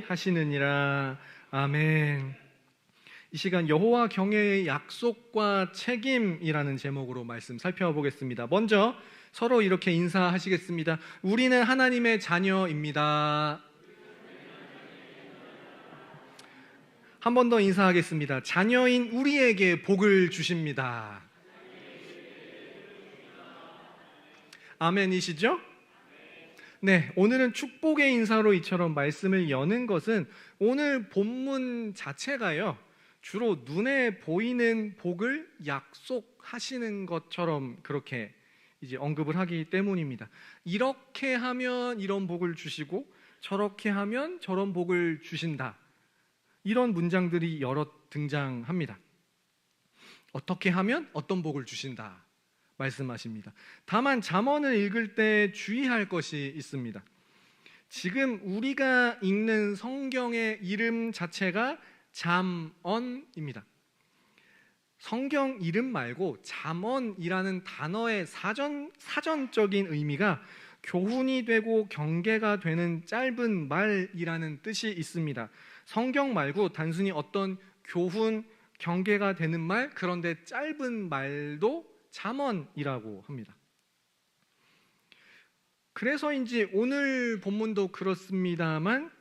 하시느니라. 아멘. 이 시간 여호와 경외의 약속과 책임이라는 제목으로 말씀 살펴보겠습니다. 먼저 서로 이렇게 인사하시겠습니다. 우리는 하나님의 자녀입니다. 한 번 더 인사하겠습니다. 자녀인 우리에게 복을 주십니다. 아멘이시죠? 네, 오늘은 축복의 인사로 이처럼 말씀을 여는 것은 오늘 본문 자체가요, 주로 눈에 보이는 복을 약속하시는 것처럼 그렇게 이제 언급을 하기 때문입니다. 이렇게 하면 이런 복을 주시고 저렇게 하면 저런 복을 주신다. 이런 문장들이 여러 등장합니다. 어떻게 하면 어떤 복을 주신다 말씀하십니다. 다만 잠언을 읽을 때 주의할 것이 있습니다. 지금 우리가 읽는 성경의 이름 자체가 잠언입니다. 성경 이름 말고 잠언이라는 단어의 사전적인 의미가 교훈이 되고 경계가 되는 짧은 말이라는 뜻이 있습니다. 성경 말고 단순히 어떤 교훈, 경계가 되는 말, 그런데 짧은 말도 잠언이라고 합니다. 그래서인지 오늘 본문도 그렇습니다만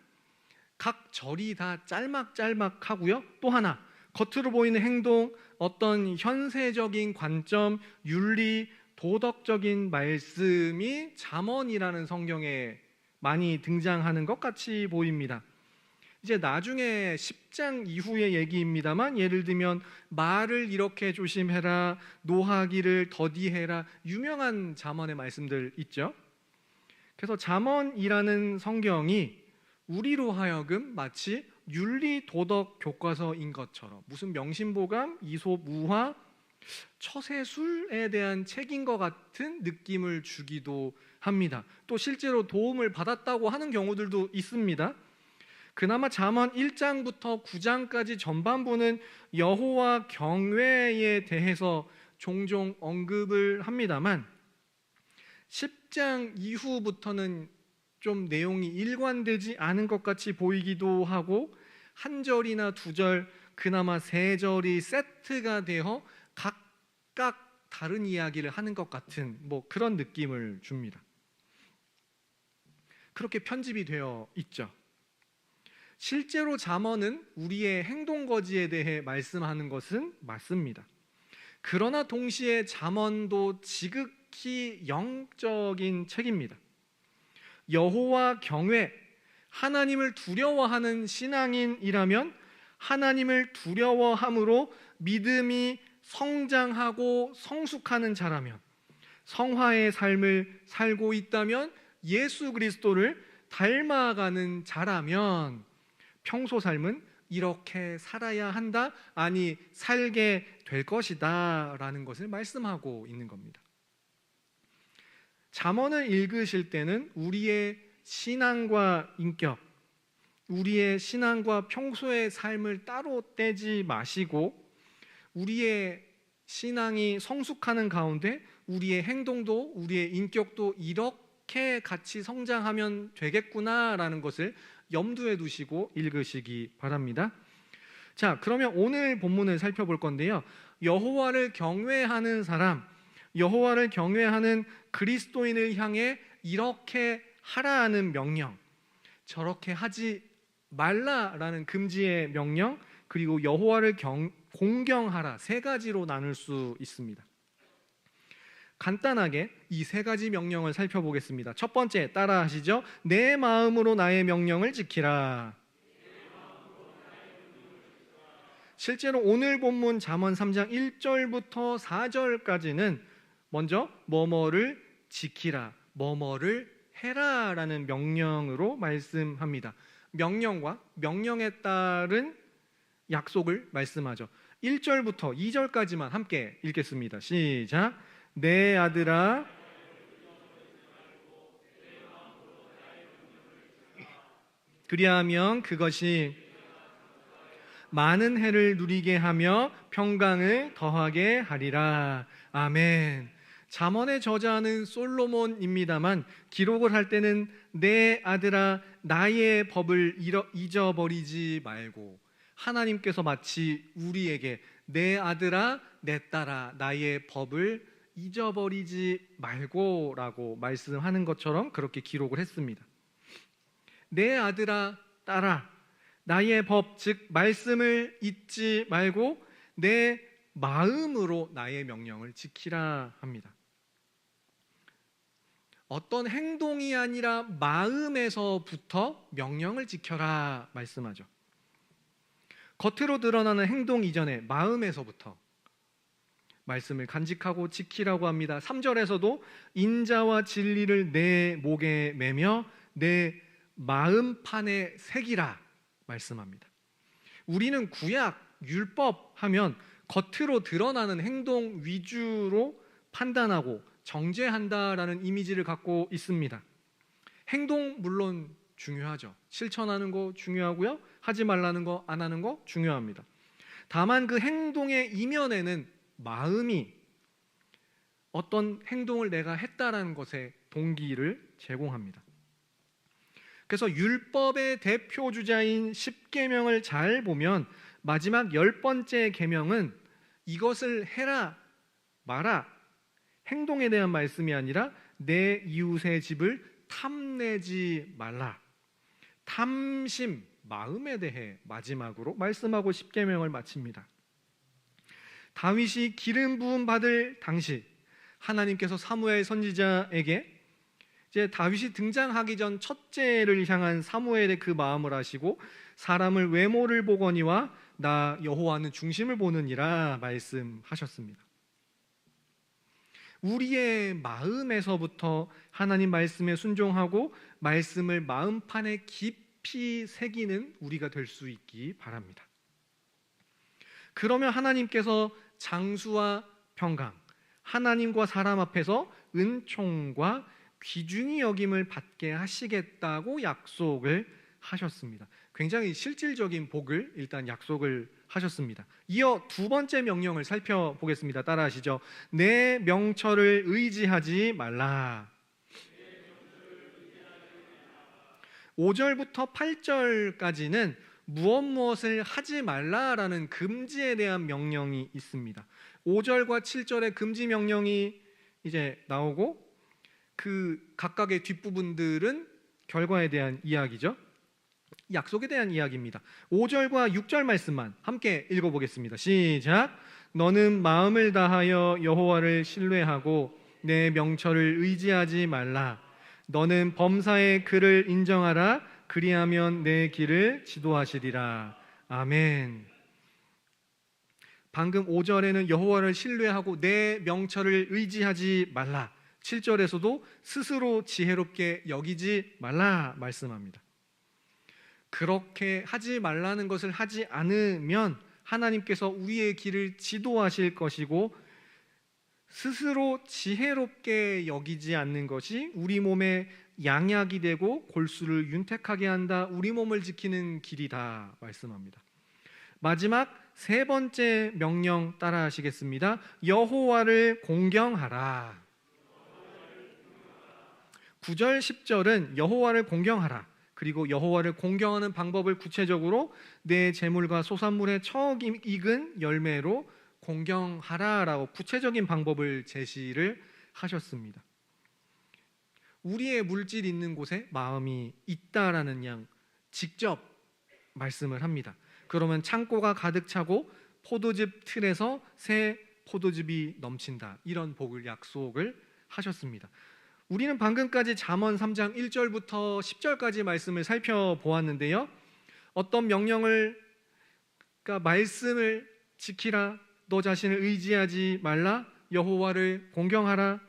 각 절이 다 짤막짤막하고요. 또 하나, 겉으로 보이는 행동, 어떤 현세적인 관점, 윤리, 도덕적인 말씀이 잠언이라는 성경에 많이 등장하는 것 같이 보입니다. 이제 나중에 10장 이후의 얘기입니다만, 예를 들면 말을 이렇게 조심해라, 노하기를 더디해라, 유명한 잠언의 말씀들 있죠. 그래서 잠언이라는 성경이 우리로 하여금 마치 윤리 도덕 교과서인 것처럼, 무슨 명심보감, 이솝 우화, 처세술에 대한 책인 것 같은 느낌을 주기도 합니다. 또 실제로 도움을 받았다고 하는 경우들도 있습니다. 그나마 잠언 1장부터 9장까지 전반부는 여호와 경외에 대해서 종종 언급을 합니다만 10장 이후부터는 좀 내용이 일관되지 않은 것 같이 보이기도 하고, 한 절이나 두 절, 그나마 세 절이 세트가 되어 각각 다른 이야기를 하는 것 같은 그런 느낌을 줍니다. 그렇게 편집이 되어 있죠. 실제로 잠언은 우리의 행동거지에 대해 말씀하는 것은 맞습니다. 그러나 동시에 잠언도 지극히 영적인 책입니다. 여호와 경외, 하나님을 두려워하는 신앙인이라면 하나님을 두려워함으로 믿음이 성장하고 성숙하는 자라면, 성화의 삶을 살고 있다면, 예수 그리스도를 닮아가는 자라면 평소 삶은 이렇게 살아야 한다, 아니 살게 될 것이다 라는 것을 말씀하고 있는 겁니다. 잠언을 읽으실 때는 우리의 신앙과 인격, 우리의 신앙과 평소의 삶을 따로 떼지 마시고 우리의 신앙이 성숙하는 가운데 우리의 행동도 우리의 인격도 이렇게 같이 성장하면 되겠구나라는 것을 염두에 두시고 읽으시기 바랍니다. 자, 그러면 오늘 본문을 살펴볼 건데요, 여호와를 경외하는 사람, 여호와를 경외하는 그리스도인을 향해 이렇게 하라는 명령, 저렇게 하지 말라라는 금지의 명령, 그리고 여호와를 공경하라, 세 가지로 나눌 수 있습니다. 간단하게 이 세 가지 명령을 살펴보겠습니다. 첫 번째, 따라 하시죠. 내 마음으로 나의 명령을 지키라. 실제로 오늘 본문 잠언 3장 1절부터 4절까지는 먼저 뭐뭐를 지키라, 뭐뭐를 해라 라는 명령으로 말씀합니다. 명령과 명령에 따른 약속을 말씀하죠. 1절부터 2절까지만 함께 읽겠습니다. 시작. 내 아들아, 그리하면 그것이 많은 해를 누리게 하며 평강을 더하게 하리라. 아멘. 잠언의 저자는 솔로몬입니다만 기록을 할 때는 내 아들아 나의 법을 잊어버리지 말고, 하나님께서 마치 우리에게 내 아들아 내 딸아 나의 법을 잊어버리지 말고 라고 말씀하는 것처럼 그렇게 기록을 했습니다. 내 아들아 딸아 나의 법, 즉 말씀을 잊지 말고 내 마음으로 나의 명령을 지키라 합니다. 어떤 행동이 아니라 마음에서부터 명령을 지켜라 말씀하죠. 겉으로 드러나는 행동 이전에 마음에서부터 말씀을 간직하고 지키라고 합니다. 3절에서도 인자와 진리를 내 목에 매며 내 마음판에 새기라 말씀합니다. 우리는 구약, 율법 하면 겉으로 드러나는 행동 위주로 판단하고 정죄한다라는 이미지를 갖고 있습니다. 행동 물론 중요하죠. 실천하는 거 중요하고요. 하지 말라는 거, 안 하는 거 중요합니다. 다만 그 행동의 이면에는 마음이 어떤 행동을 내가 했다라는 것에 동기를 제공합니다. 그래서 율법의 대표 주자인 10계명을 잘 보면 마지막 10번째 계명은 이것을 해라 마라, 행동에 대한 말씀이 아니라 내 이웃의 집을 탐내지 말라, 탐심, 마음에 대해 마지막으로 말씀하고 10계명을 마칩니다. 다윗이 기름 부음 받을 당시 하나님께서 사무엘 선지자에게 이제 다윗이 등장하기 전 첫째를 향한 사무엘의 그 마음을 아시고 사람을 외모를 보거니와 나 여호와는 중심을 보느니라 말씀하셨습니다. 우리의 마음에서부터 하나님 말씀에 순종하고 말씀을 마음판에 깊이 새기는 우리가 될 수 있기 바랍니다. 그러면 하나님께서 장수와 평강, 하나님과 사람 앞에서 은총과 귀중히 여김을 받게 하시겠다고 약속을 하셨습니다. 굉장히 실질적인 복을 일단 약속을 하셨습니다. 이어 두 번째 명령을 살펴보겠습니다. 따라하시죠. 내 명철을 의지하지 말라. 5절부터 8절까지는 무엇을 하지 말라라는 금지에 대한 명령이 있습니다. 5절과 7절의 금지 명령이 이제 나오고 그 각각의 뒷부분들은 결과에 대한 이야기죠. 약속에 대한 이야기입니다. 5절과 6절 말씀만 함께 읽어보겠습니다. 시작. 너는 마음을 다하여 여호와를 신뢰하고 내 명철을 의지하지 말라. 너는 범사의 그를 인정하라. 그리하면 내 길을 지도하시리라. 아멘. 방금 5절에는 여호와를 신뢰하고 내 명철을 의지하지 말라. 7절에서도 스스로 지혜롭게 여기지 말라 말씀합니다. 그렇게 하지 말라는 것을 하지 않으면 하나님께서 우리의 길을 지도하실 것이고, 스스로 지혜롭게 여기지 않는 것이 우리 몸에 양약이 되고 골수를 윤택하게 한다. 우리 몸을 지키는 길이다 말씀합니다. 마지막 세 번째 명령 따라하시겠습니다. 여호와를 공경하라. 9절 10절은 여호와를 공경하라, 그리고 여호와를 공경하는 방법을 구체적으로 내 재물과 소산물의 처음 익은 열매로 공경하라라고 구체적인 방법을 제시를 하셨습니다. 우리의 물질 있는 곳에 마음이 있다라는 양 직접 말씀을 합니다. 그러면 창고가 가득 차고 포도즙 틀에서 새 포도즙이 넘친다, 이런 복을 약속을 하셨습니다. 우리는 방금까지 잠언 3장 1절부터 10절까지 말씀을 살펴보았는데요. 어떤 명령을, 그러니까 말씀을 지키라, 너 자신을 의지하지 말라, 여호와를 공경하라,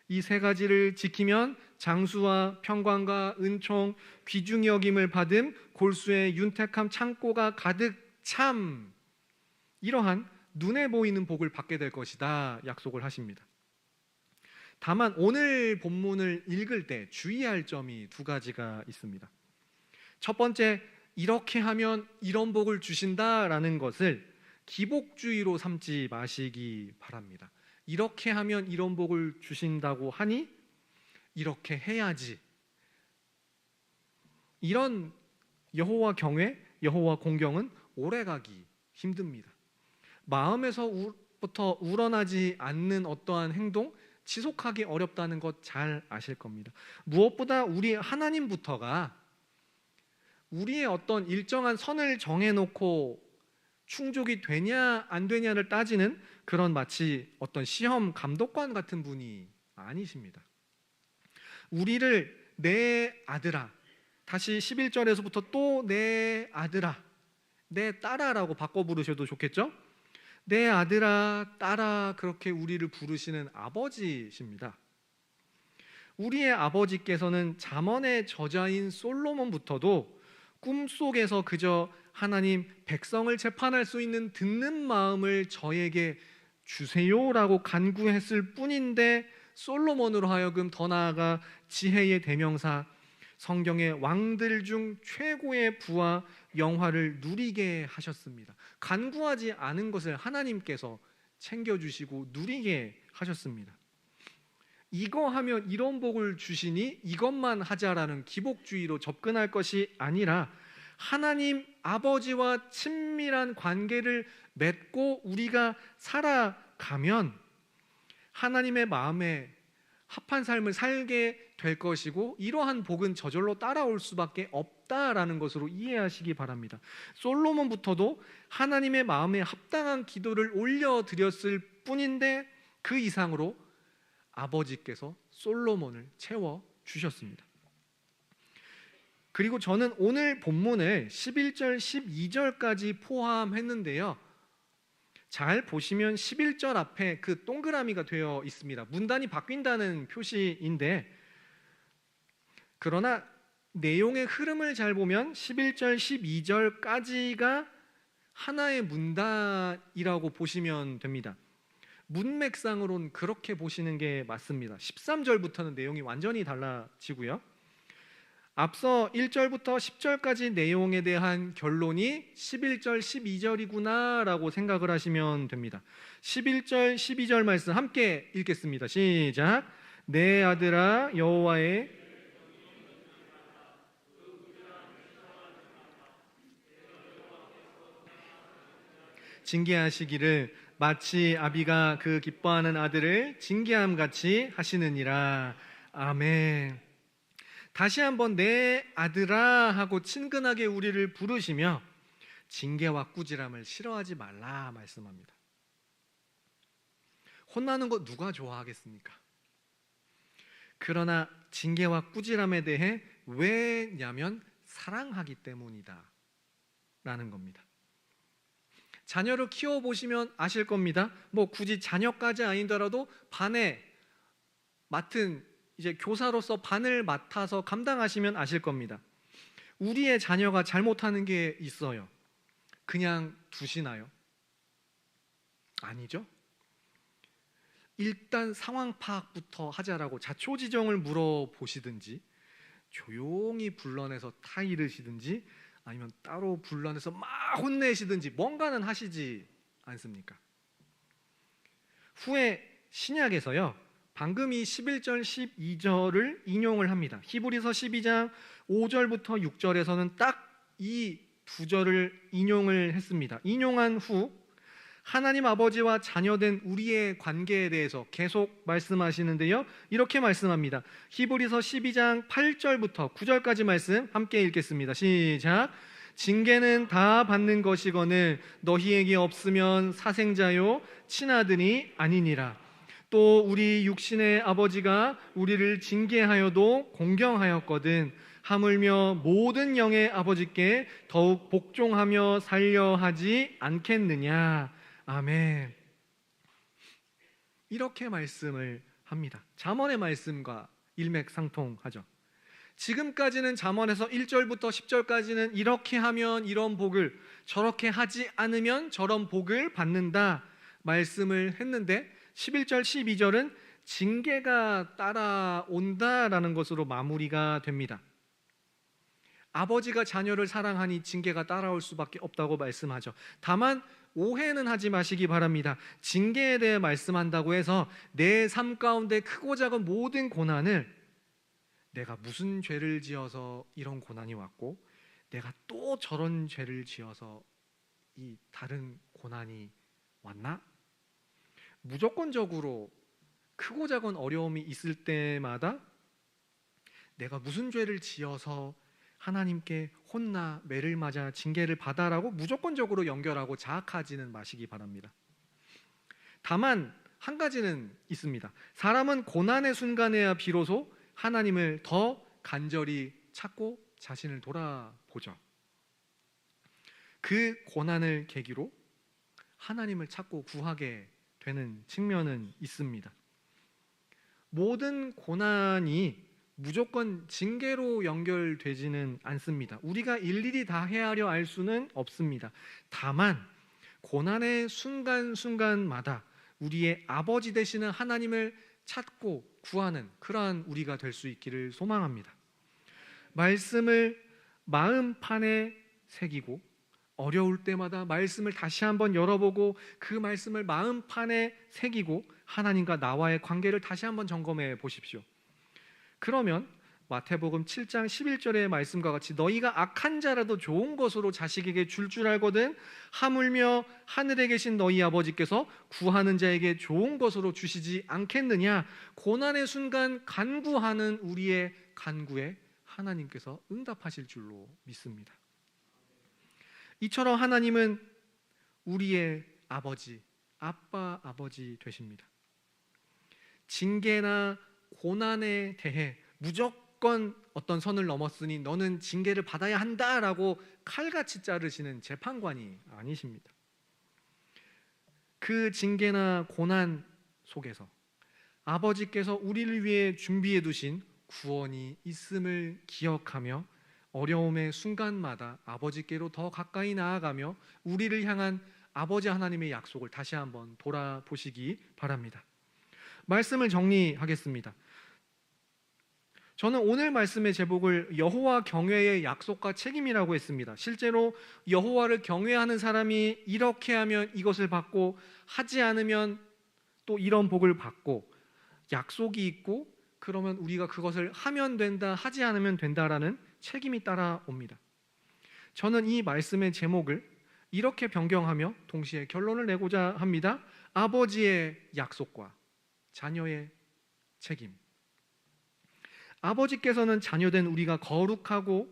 이 세 가지를 지키면 장수와 평강과 은총, 귀중히 여김을 받음, 골수의 윤택함, 창고가 가득 참, 이러한 눈에 보이는 복을 받게 될 것이다 약속을 하십니다. 다만 오늘 본문을 읽을 때 주의할 점이 두 가지가 있습니다. 첫 번째, 이렇게 하면 이런 복을 주신다라는 것을 기복주의로 삼지 마시기 바랍니다. 이렇게 하면 이런 복을 주신다고 하니 이렇게 해야지. 이런 여호와 경외, 여호와 공경은 오래가기 힘듭니다. 마음에서부터 우러나지 않는 어떠한 행동, 지속하기 어렵다는 것 잘 아실 겁니다. 무엇보다 우리 하나님부터가 우리의 어떤 일정한 선을 정해놓고 충족이 되냐 안 되냐를 따지는 그런 마치 어떤 시험 감독관 같은 분이 아니십니다. 우리를 내 아들아, 다시 11절에서부터 또 내 아들아, 내 딸아라고 바꿔 부르셔도 좋겠죠? 내 아들아, 딸아, 그렇게 우리를 부르시는 아버지십니다. 우리의 아버지께서는 잠언의 저자인 솔로몬부터도 꿈속에서 그저 하나님, 백성을 재판할 수 있는 듣는 마음을 저에게 주세요라고 간구했을 뿐인데, 솔로몬으로 하여금 더 나아가 지혜의 대명사, 성경의 왕들 중 최고의 부와 영화를 누리게 하셨습니다. 간구하지 않은 것을 하나님께서 챙겨주시고 누리게 하셨습니다. 이거 하면 이런 복을 주시니 이것만 하자라는 기복주의로 접근할 것이 아니라 하나님 아버지와 친밀한 관계를 맺고 우리가 살아가면 하나님의 마음에 합한 삶을 살게 될 것이고, 이러한 복은 저절로 따라올 수밖에 없다라는 것으로 이해하시기 바랍니다. 솔로몬부터도 하나님의 마음에 합당한 기도를 올려드렸을 뿐인데 그 이상으로 아버지께서 솔로몬을 채워주셨습니다. 그리고 저는 오늘 본문을 11절, 12절까지 포함했는데요, 잘 보시면 11절 앞에 그 동그라미가 되어 있습니다. 문단이 바뀐다는 표시인데, 그러나 내용의 흐름을 잘 보면 11절, 12절까지가 하나의 문단이라고 보시면 됩니다. 문맥상으로는 그렇게 보시는 게 맞습니다. 13절부터는 내용이 완전히 달라지고요, 앞서 1절부터 10절까지 내용에 대한 결론이 11절, 12절이구나 라고 생각을 하시면 됩니다. 11절, 12절 말씀 함께 읽겠습니다. 시작. 내 아들아 여호와의 징계하시기를 마치 아비가 그 기뻐하는 아들을 징계함같이 하시느니라. 아멘. 다시 한번 내 아들아 하고 친근하게 우리를 부르시며 징계와 꾸지람을 싫어하지 말라 말씀합니다. 혼나는 거 누가 좋아하겠습니까? 그러나 징계와 꾸지람에 대해 왜냐면 사랑하기 때문이다 라는 겁니다. 자녀를 키워보시면 아실 겁니다. 뭐 굳이 자녀까지 아니더라도 반에 맡은 이제 교사로서 반을 맡아서 감당하시면 아실 겁니다. 우리의 자녀가 잘못하는 게 있어요. 그냥 두시나요? 아니죠. 일단 상황 파악부터 하자라고 자초지종을 물어보시든지, 조용히 불러내서 타이르시든지, 아니면 따로 불러내서 막 혼내시든지 뭔가는 하시지 않습니까? 후에 신약에서요, 방금 이 11절, 12절을 인용을 합니다. 히브리서 12장 5절부터 6절에서는 딱 이 두 절을 인용을 했습니다. 인용한 후 하나님 아버지와 자녀된 우리의 관계에 대해서 계속 말씀하시는데요, 이렇게 말씀합니다. 히브리서 12장 8절부터 9절까지 말씀 함께 읽겠습니다. 시작. 징계는 다 받는 것이거늘 너희에게 없으면 사생자요 친아들이 아니니라. 또 우리 육신의 아버지가 우리를 징계하여도 공경하였거든 하물며 모든 영의 아버지께 더욱 복종하며 살려 하지 않겠느냐. 아멘. 이렇게 말씀을 합니다. 잠언의 말씀과 일맥상통하죠. 지금까지는 잠언에서 1절부터 10절까지는 이렇게 하면 이런 복을, 저렇게 하지 않으면 저런 복을 받는다 말씀을 했는데, 11절, 12절은 징계가 따라온다라는 것으로 마무리가 됩니다. 아버지가 자녀를 사랑하니 징계가 따라올 수밖에 없다고 말씀하죠. 다만 오해는 하지 마시기 바랍니다. 징계에 대해 말씀한다고 해서 내 삶 가운데 크고 작은 모든 고난을 내가 무슨 죄를 지어서 이런 고난이 왔고 내가 또 저런 죄를 지어서 이 다른 고난이 왔나? 무조건적으로 크고 작은 어려움이 있을 때마다 내가 무슨 죄를 지어서 하나님께 혼나 매를 맞아 징계를 받아라고 무조건적으로 연결하고 자학하지는 마시기 바랍니다. 다만 한 가지는 있습니다. 사람은 고난의 순간에야 비로소 하나님을 더 간절히 찾고 자신을 돌아보죠. 그 고난을 계기로 하나님을 찾고 구하게 되는 측면은 있습니다. 모든 고난이 무조건 징계로 연결되지는 않습니다. 우리가 일일이 다 헤아려 알 수는 없습니다. 다만 고난의 순간순간마다 우리의 아버지 되시는 하나님을 찾고 구하는 그러한 우리가 될 수 있기를 소망합니다. 말씀을 마음판에 새기고 어려울 때마다 말씀을 다시 한번 열어보고 그 말씀을 마음판에 새기고 하나님과 나와의 관계를 다시 한번 점검해 보십시오. 그러면 마태복음 7장 11절의 말씀과 같이 너희가 악한 자라도 좋은 것으로 자식에게 줄 알거든 하물며 하늘에 계신 너희 아버지께서 구하는 자에게 좋은 것으로 주시지 않겠느냐. 고난의 순간 간구하는 우리의 간구에 하나님께서 응답하실 줄로 믿습니다. 이처럼 하나님은 우리의 아버지, 아버지 되십니다. 징계나 고난에 대해 무조건 어떤 선을 넘었으니 너는 징계를 받아야 한다라고 칼같이 자르시는 재판관이 아니십니다. 그 징계나 고난 속에서 아버지께서 우리를 위해 준비해 두신 구원이 있음을 기억하며 어려움의 순간마다 아버지께로 더 가까이 나아가며 우리를 향한 아버지 하나님의 약속을 다시 한번 돌아보시기 바랍니다. 말씀을 정리하겠습니다. 저는 오늘 말씀의 제목을 여호와 경외의 약속과 책임이라고 했습니다. 실제로 여호와를 경외하는 사람이 이렇게 하면 이것을 받고 하지 않으면 또 이런 복을 받고 약속이 있고 그러면 우리가 그것을 하면 된다, 하지 않으면 된다라는 책임이 따라옵니다. 저는 이 말씀의 제목을 이렇게 변경하며 동시에 결론을 내고자 합니다. 아버지의 약속과 자녀의 책임. 아버지께서는 자녀된 우리가 거룩하고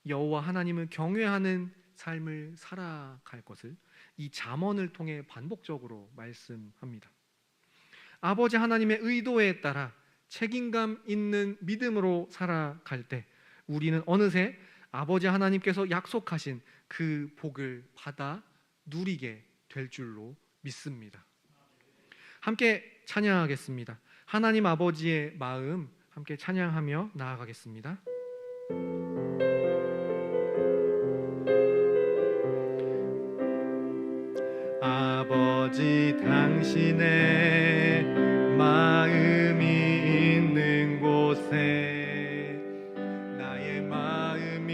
여호와 하나님을 경외하는 삶을 살아갈 것을 이 잠언을 통해 반복적으로 말씀합니다. 아버지 하나님의 의도에 따라 책임감 있는 믿음으로 살아갈 때 우리는 어느새 아버지 하나님께서 약속하신 그 복을 받아 누리게 될 줄로 믿습니다. 함께 찬양하겠습니다. 하나님 아버지의 마음 함께 찬양하며 나아가겠습니다. 아버지 당신의 마음이 있는 곳에 나의 마음이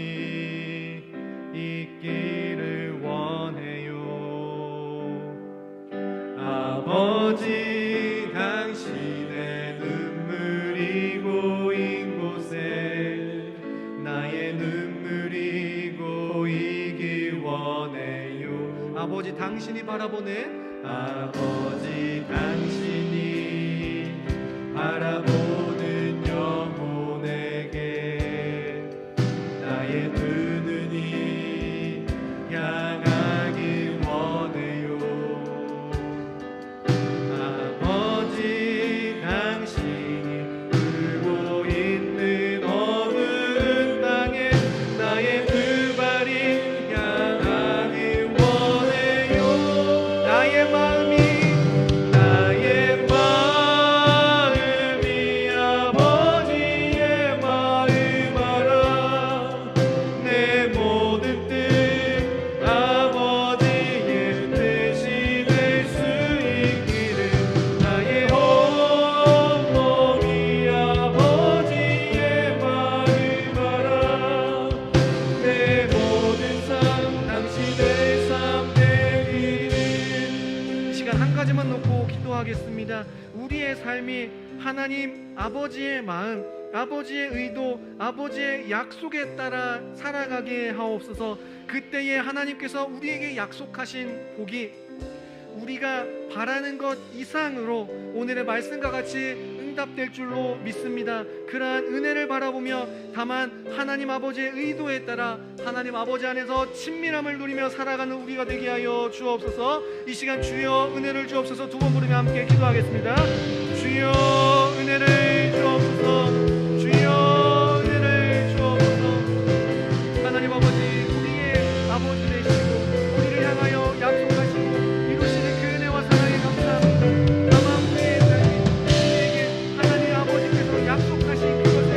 있기를 원해요. 아버지 당신의 눈물이 고인 곳에 나의 눈물이 고이길 원해요. 아버지 당신이 바라보는 아버지 당신이 바라보는 영혼에게 나의 두 눈이 향하길 원해요. 아버지 당신이 울고 있는 어두운 땅에 나의 두 발이 향하길 원해요. 나의 마음이 기도하겠습니다. 우리의 삶이 하나님 아버지의 마음, 아버지의 의도, 아버지의 약속에 따라 살아가게 하옵소서. 그때에 하나님께서 우리에게 약속하신 복이 우리가 바라는 것 이상으로 오늘의 말씀과 같이 응답될 줄로 믿습니다. 그러한 은혜를 바라보며 다만 하나님 아버지의 의도에 따라 하나님 아버지 안에서 친밀함을 누리며 살아가는 우리가 되게 하여 주옵소서. 이 시간 주여 은혜를 주옵소서. 두 번 부르며 함께 기도하겠습니다. 주여 은혜를 주옵소서. 주여 은혜를 주옵소서. 하나님 아버지, 우리의 아버지 되시고 우리를 향하여 약속하시고 이루시는 그 은혜와 사랑에 감사합니다. 다만 우리의 삶이 우리에게 하나님 아버지께서 약속하신 그것을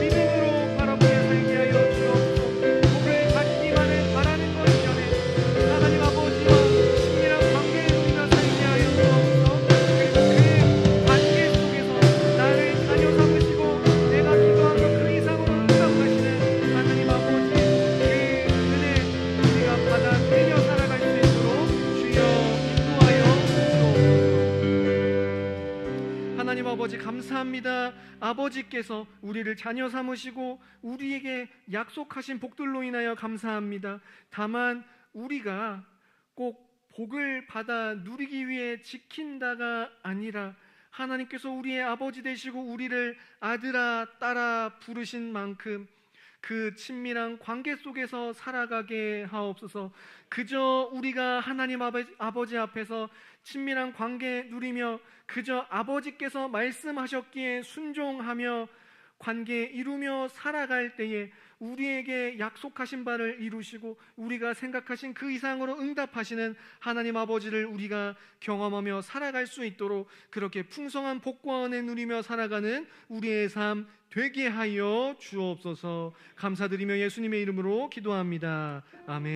믿음으로 바라보게 살게 하여 주옵소서. 복을 받기만을 바라는 것 이전에 하나님 아버지와 친밀한 관계를 누리며 살게 하여 주옵소서. 그리고 그 관계 속에서 나를 자녀 삼으시고 내가 기도한 것 그 이상으로 응답하시는 하나님 아버지, 그 은혜 우리가 받아 누리며 살아갈 수 있도록 주여 인도하여 주옵소서. 하나님 아버지 감사합니다. 아버지께서 우리를 자녀 삼으시고 우리에게 약속하신 복들로 인하여 감사합니다. 다만 우리가 꼭 복을 받아 누리기 위해 지킨다가 아니라 하나님께서 우리의 아버지 되시고 우리를 아들아 딸아 부르신 만큼 그 친밀한 관계 속에서 살아가게 하옵소서. 그저 우리가 하나님 아버지 앞에서 친밀한 관계 누리며 그저 아버지께서 말씀하셨기에 순종하며 관계 이루며 살아갈 때에 우리에게 약속하신 바를 이루시고 우리가 생각하신 그 이상으로 응답하시는 하나님 아버지를 우리가 경험하며 살아갈 수 있도록 그렇게 풍성한 복과 은혜 누리며 살아가는 우리의 삶 되게 하여 주옵소서. 감사드리며 예수님의 이름으로 기도합니다. 아멘.